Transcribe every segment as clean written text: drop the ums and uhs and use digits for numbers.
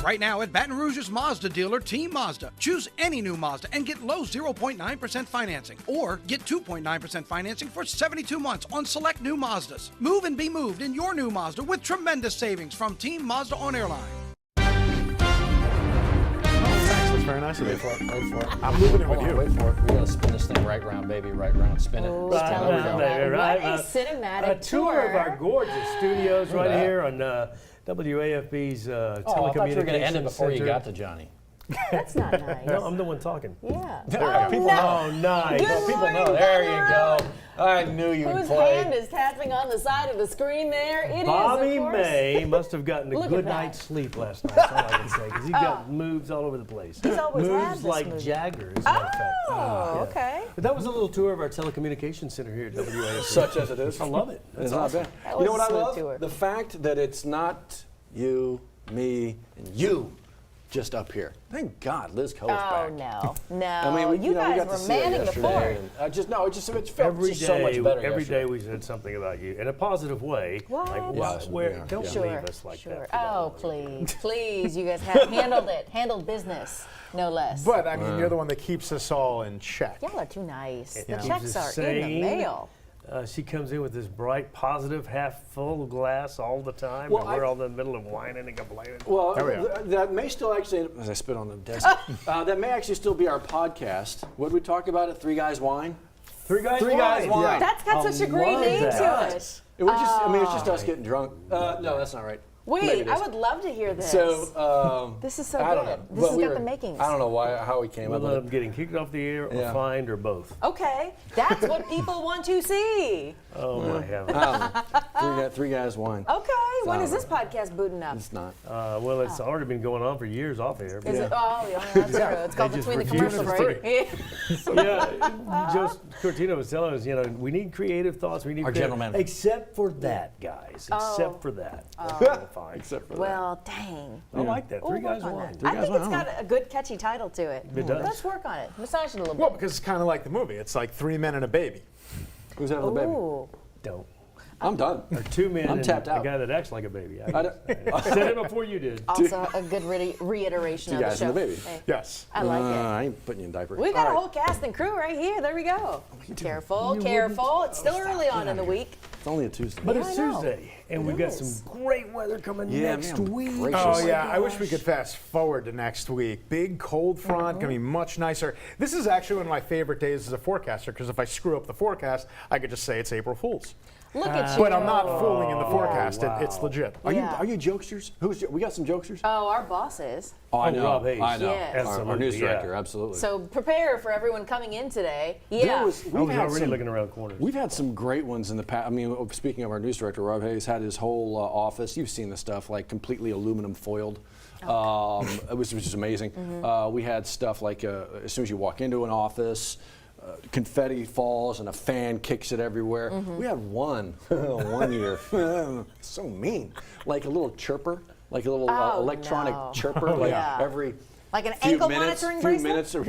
Right now at Baton Rouge's Mazda dealer, Team Mazda. Choose any new Mazda and get low 0.9% financing. Or get 2.9% financing for 72 months on select new Mazdas. Move and be moved in your new Mazda with tremendous savings from Team Mazda on Airline. Very nice of you. Wait for it. I'm moving it with you. Wait for it. We gotta spin this thing right round, baby. Right round. Spin it. Oh, Spin it. There we go. What a cinematic A tour of our gorgeous studios right here on WAFB's telecommunications Oh, I thought you were going to end it before you center. got to Johnny. That's not nice. No, I'm the one talking. Yeah. People Oh, nice. Good People know. morning, There you Baton go. I knew you would Whose play. hand is tapping on the side of the screen there? It is, Bobby of course. May must have gotten a Look good at that. night's sleep last night. That's all I can say, because he got moves all over the place. He's always had moves this like move. Jagger, as a matter of fact. Oh, Yeah. okay. But that was a little tour of our telecommunications center here at WAFB. Such as it is. I love it. It's not bad. That You know was what I a smooth love? tour. The fact that it's not you, me, and you just up here. Thank God Liz Cole's back. Oh, no. I mean, you we guys got to were see it manning the yesterday, fort. and it felt Every just so much better every yesterday. day we said something about you in a positive way. What? Like, Yeah, where, yeah, don't yeah. Sure, leave us like sure. that. Oh, please, please. You guys have handled business, no less. But I mean, you're the one that keeps us all in check. Y'all are too nice. The keeps checks us are in the sane. mail. She comes in with this bright, positive, half full glass all the time, Well, and we're all in the middle of whining and complaining. Well, There we are. that may still actually, as I spit on the desk, that may actually still be our podcast. What did we talk about at Three Guys Wine? Three guys Wine. Yeah. That's got I such a great love name that. to it. We're just, I mean, it's just us getting drunk. No, that's not right. Maybe Wait, it I is. would love to hear this. So, this is so I don't good. know. This But has we got were- the makings. I don't know how we came up Whether with I'm it. getting kicked off the air or Yeah. fined or both. Okay, that's what people want to see. Oh my heavens. I don't know. Three guys wine. Okay, when is not this podcast booting up? It's not. Well, it's already been going on for years off air. Is it? Oh, yeah, that's true. It's called They just Between the refuse Commercial to Break. Yeah, Joe Cortino was telling us, we need creative thoughts. We need Our creative- general manager. Except for that, guys. Except for that. Fine. Except for Well, dang. I like that. We'll Three work guys on wine. that. I think it's got a good, catchy title to it. It does. Let's work on it. Massage it a little Well, bit. because it's kind of like the movie. It's like 3 men and a baby. Who's having the baby? Ooh. Don't. I'm done. Or two men I'm and tapped a out. guy that acts like a baby. I don't- I said it before you did. Also, a good reiteration Two of the guys show. and a baby. Hey, Yes. I like it. I ain't putting you in diapers. We got All a right. whole cast and crew right here. There we go. Careful, careful. It's still early on in the week. It's only a Tuesday. But Yeah, it's I know. Tuesday, and It we've got is. some great weather coming Yeah, next man, week. gracious. Oh, Oh, yeah. I wish we could fast forward to next week. Big cold front, going to be much nicer. This is actually one of my favorite days as a forecaster because if I screw up the forecast, I could just say it's April Fool's. Look at you. But I'm not fooling in the forecast. wow. It's legit. Yeah. Are you jokesters? We got some jokesters? Oh, our bosses. Oh, I Oh, know. Rob Hayes. I know. Yes. Our news Absolutely, director, yeah. absolutely. So prepare for everyone coming in today. There Yeah. was- I we've was had already some- looking around corners. We've had some great ones in the past. I mean, speaking of our news director, Rob Hayes had his whole office. You've seen the stuff, like completely aluminum foiled. It was just amazing. We had stuff like as soon as you walk into an office, confetti falls and a fan kicks it everywhere. We had one year, so mean, like a little chirper, like a little Oh, electronic no. chirper, like Yeah. every Like an few ankle minutes, monitoring few bracelet? minutes. Or,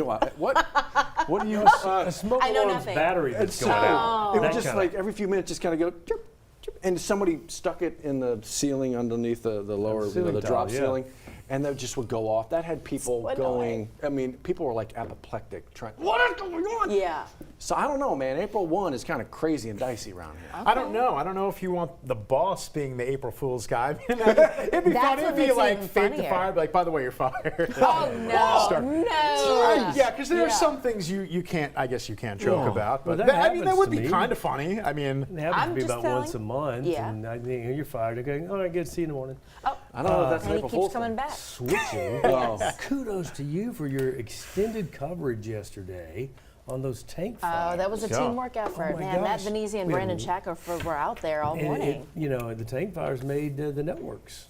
what do you? A smoke I know alarm's nothing. battery that's It's going out. It That would just kinda- like every few minutes, just kind of go, chirp, chirp, and somebody stuck it in the ceiling underneath the lower, ceiling the drop tile, yeah. ceiling, and that just would go off. That had people So going. I mean, people were like apoplectic, trying. What is going on? Yeah. So I don't know, man. April 1 is kind of crazy and dicey around here. I don't know. I don't know if you want the boss being the April Fool's guy. I mean, it'd be That's funny what if he makes it like even faked the funnier. fire, be like, by the way, you're fired. Oh, no. Start- No. Yeah, because there are Yeah. some things you can't, I guess you can't joke about. Well, But that I mean, that happens would to be me. kind of funny. I mean, It happens I'm to be just about telling- once a month, Yeah. and I think you're fired. They're going, all right, good, see you in the morning. Oh, I don't know if that's an and he April keeps Fool's coming thing. back. Switching. Oh. Kudos to you for your extended coverage yesterday on those tank fires. Oh, that was a Yeah. teamwork effort. my Man, Matt gosh. Venezia and We had Brandon a- Shacker were out there all And morning. the tank fires made the networks.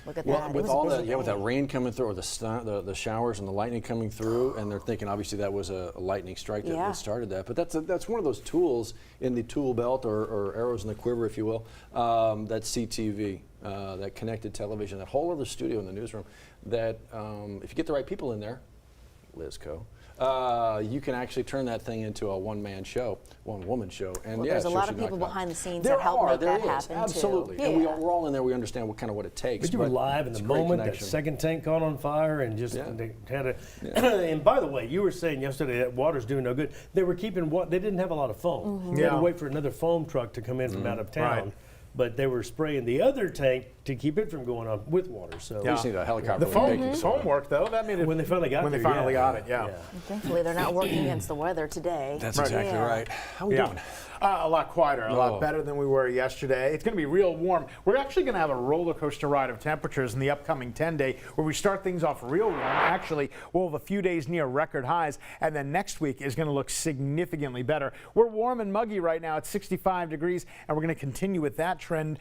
Look at Well, that. It with was a all busy that, with day. that rain coming through, or the showers and the lightning coming through, and they're thinking obviously that was a lightning strike that, Yeah. that started that. But that's one of those tools in the tool belt, or arrows in the quiver, if you will. That CTV, that connected television, that whole other studio in the newsroom. That if you get the right people in there, Lizco, you can actually turn that thing into a one-man show, one-woman show. And Well, yeah, there's a sure lot she of people knocked out. behind the scenes There that help are, make there that is, happen absolutely. too. And Yeah. we're all in there. We understand what it takes. But you were live in it's the a great moment. That connection. second tank caught on fire, and just Yeah. they had a. And by the way, you were saying yesterday that water's doing no good. They were keeping They didn't have a lot of foam. They had to wait for another foam truck to come in from out of town. Right. But they were spraying the other tank to keep it from going on with water. So We just need a helicopter. The with foam, baking soda. foam worked though. That made it when they finally got when there, they finally yeah. got it. Yeah. Thankfully, they're not working against the weather today. That's exactly right. How we doing? A lot quieter, a Oh. lot better than we were yesterday. It's going to be real warm. We're actually going to have a roller coaster ride of temperatures in the upcoming 10-day where we start things off real warm. Actually, we'll have a few days near record highs, and then next week is going to look significantly better. We're warm and muggy right now at 65 degrees, and we're going to continue with that trend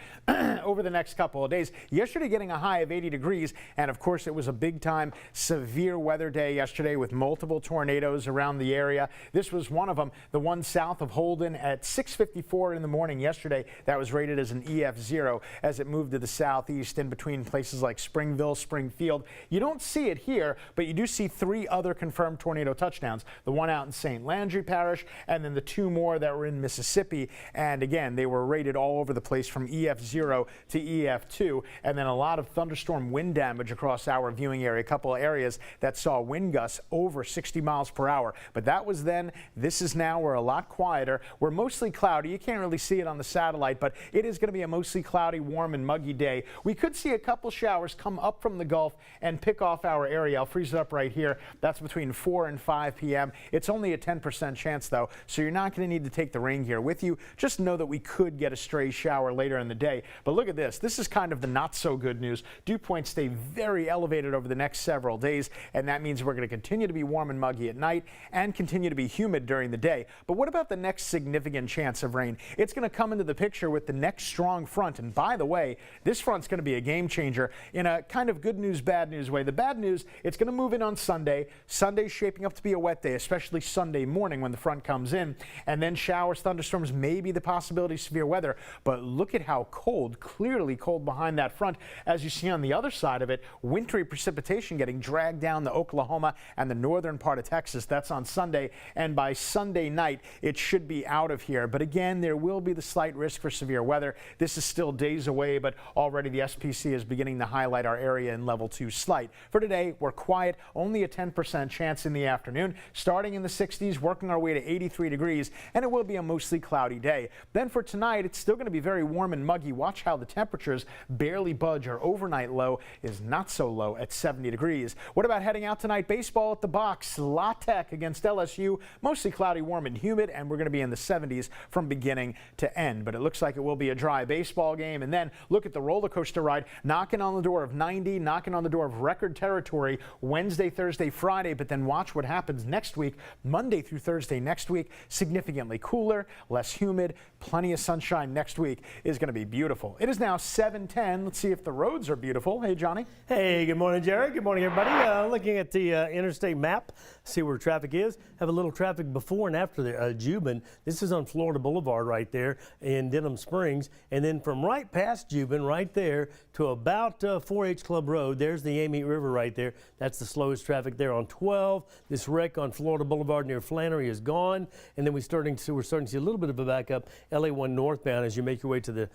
over the next couple of days. Yesterday getting a high of 80 degrees, and of course it was a big time severe weather day yesterday with multiple tornadoes around the area. This was one of them, the one south of Holden at 6:54 in the morning yesterday. That was rated as an EF0 as it moved to the southeast in between places like Springville, Springfield. You don't see it here, but you do see 3 other confirmed tornado touchdowns. The one out in St. Landry Parish, and then the 2 more that were in Mississippi. And again, they were rated all over the place from EF0 to EF2. And then a lot of thunderstorm wind damage across our viewing area. A couple of areas that saw wind gusts over 60 miles per hour. But that was then. This is now. We're a lot quieter. We're mostly cloudy. You can't really see it on the satellite, but it is going to be a mostly cloudy, warm, and muggy day. We could see a couple showers come up from the Gulf and pick off our area. I'll freeze it up right here. That's between 4 and 5 p.m. It's only a 10% chance, though, so you're not going to need to take the rain gear with you. Just know that we could get a stray shower later in the day. But look at this. This is kind of the not-so-good news. Dew points stay very elevated over the next several days, and that means we're going to continue to be warm and muggy at night and continue to be humid during the day. But what about the next significant chance of rain? It's going to come into the picture with the next strong front. And by the way, this front's going to be a game changer in a kind of good news, bad news way. The bad news, it's going to move in on Sunday. Sunday's shaping up to be a wet day, especially Sunday morning when the front comes in. And then showers, thunderstorms, maybe the possibility of severe weather. But look at how cold, clearly cold behind that front. As you see on the other side of it, wintry precipitation getting dragged down the Oklahoma and the northern part of Texas. That's on Sunday. And by Sunday night, it should be out of here. But again, there will be the slight risk for severe weather. This is still days away, but already the SPC is beginning to highlight our area in level 2 slight. For today, we're quiet, only a 10% chance in the afternoon, starting in the 60s, working our way to 83 degrees, and it will be a mostly cloudy day. Then for tonight, it's still going to be very warm and muggy. Watch how the temperatures barely budge. Our overnight low is not so low at 70 degrees. What about heading out tonight? Baseball at the box, La Tech against LSU, mostly cloudy, warm, and humid, and we're going to be in the 70s from beginning to end. But it looks like it will be a dry baseball game. And then look at the roller coaster ride, knocking on the door of 90, knocking on the door of record territory Wednesday, Thursday, Friday. But then watch what happens next week, Monday through Thursday next week, significantly cooler, less humid, plenty of sunshine next week is going to be beautiful. It is now 7:10. Let's see if the roads are beautiful. Hey, Johnny. Hey, good morning, Jared. Good morning, everybody. Looking at the interstate map, see where traffic is. Have a little traffic before and after the Jubin. This is on Florida Boulevard right there in Denham Springs. And then from right past Jubin, right there to about 4H Club Road, there's the Amite River right there. That's the slowest traffic there on 12. This wreck on Florida Boulevard near Flannery is gone. And then we're starting to see a little bit of a backup LA1 northbound as you make your way to the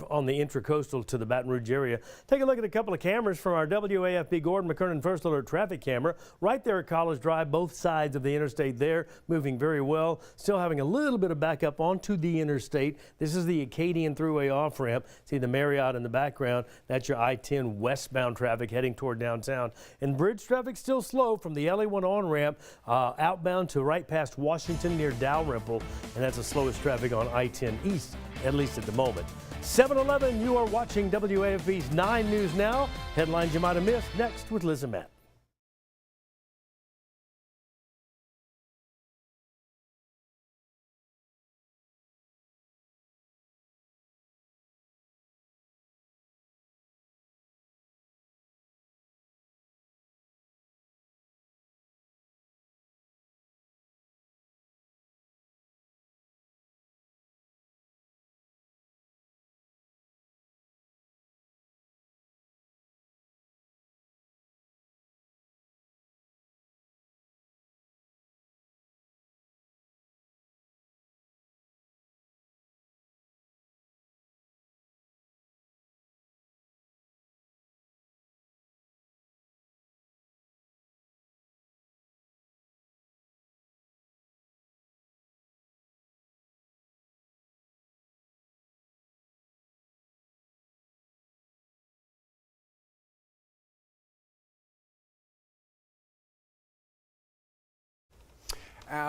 on the intracoastal to the Baton Rouge area. Take a look at a couple of cameras from our WAFB Gordon McKernan First Alert traffic camera right there at College Drive, both sides of the interstate there, moving very well. Still having a little bit of backup onto the interstate. This is the Acadian Thruway off-ramp. See the Marriott in the background. That's your I-10 westbound traffic heading toward downtown. And bridge traffic still slow from the LA1 on-ramp outbound to right past Washington near Dalrymple. And that's the slowest traffic on I-10 East, at least at the moment. 7-Eleven, you are watching WAFB's 9 News Now. Headlines you might have missed next with Liz and Matt.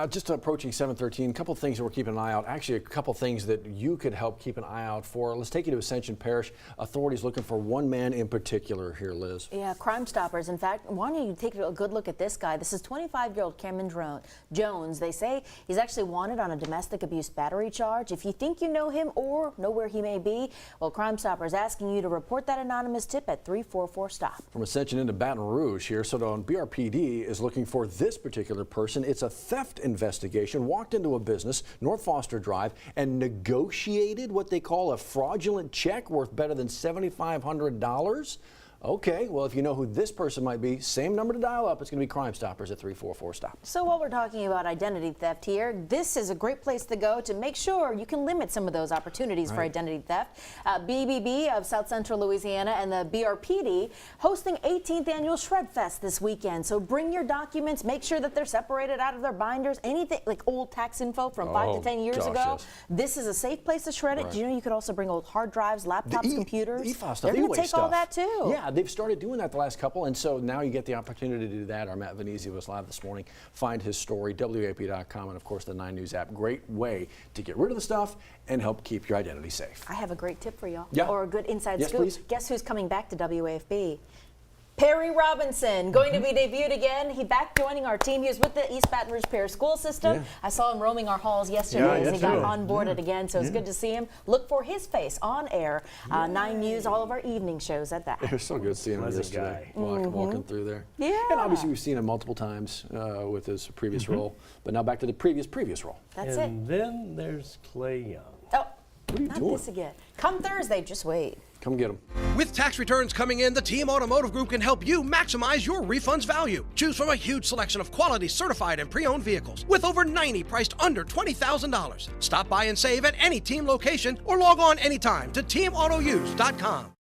Just approaching 7:13, a couple of things that we're keeping an eye out. Actually, a couple of things that you could help keep an eye out for. Let's take you to Ascension Parish. Authorities looking for one man in particular here, Liz. Yeah, Crime Stoppers. In fact, why don't you take a good look at this guy? This is 25-year-old Cameron Jones. They say he's actually wanted on a domestic abuse battery charge. If you think you know him or know where he may be, well, Crime Stoppers asking you to report that anonymous tip at 344-STOP. From Ascension into Baton Rouge here, so BRPD is looking for this particular person. It's a theft investigation. Walked into a business, North Foster Drive, and negotiated what they call a fraudulent check worth better than $7,500. Okay, well, if you know who this person might be, same number to dial up. It's going to be Crime Stoppers at 344-STOP. So while we're talking about identity theft here, this is a great place to go to make sure you can limit some of those opportunities for identity theft. BBB of South Central Louisiana and the BRPD hosting 18th annual Shred Fest this weekend. So bring your documents, make sure that they're separated out of their binders, anything like old tax info from 5 to 10 years ago. Yes. This is a safe place to shred it. Do you know you could also bring old hard drives, laptops, computers? E-file stuff, they're going to take all that too. Yeah. They've started doing that the last couple, and so now you get the opportunity to do that. Our Matt Venezia was live this morning. Find his story, WAFB.com, and of course the 9 News app. Great way to get rid of the stuff and help keep your identity safe. I have a great tip for y'all, yeah. or a good inside scoop. Please. Guess who's coming back to WAFB? Perry Robinson, going to be debuted again. He back joining our team. He was with the East Baton Rouge Parish School System. Yeah. I saw him roaming our halls yesterday as he got onboarded again, so it's good to see him. Look for his face on air. 9 News, all of our evening shows at that. It was so good seeing him yesterday, walking through there. Yeah. And obviously we've seen him multiple times with his previous role, but now back to the previous role. That's it. And then there's Clay Young. Oh, what are you not doing? this again. Come Thursday, just wait. Come get them. With tax returns coming in, the Team Automotive Group can help you maximize your refund's value. Choose from a huge selection of quality certified and pre-owned vehicles with over 90 priced under $20,000. Stop by and save at any Team location or log on anytime to teamautouse.com.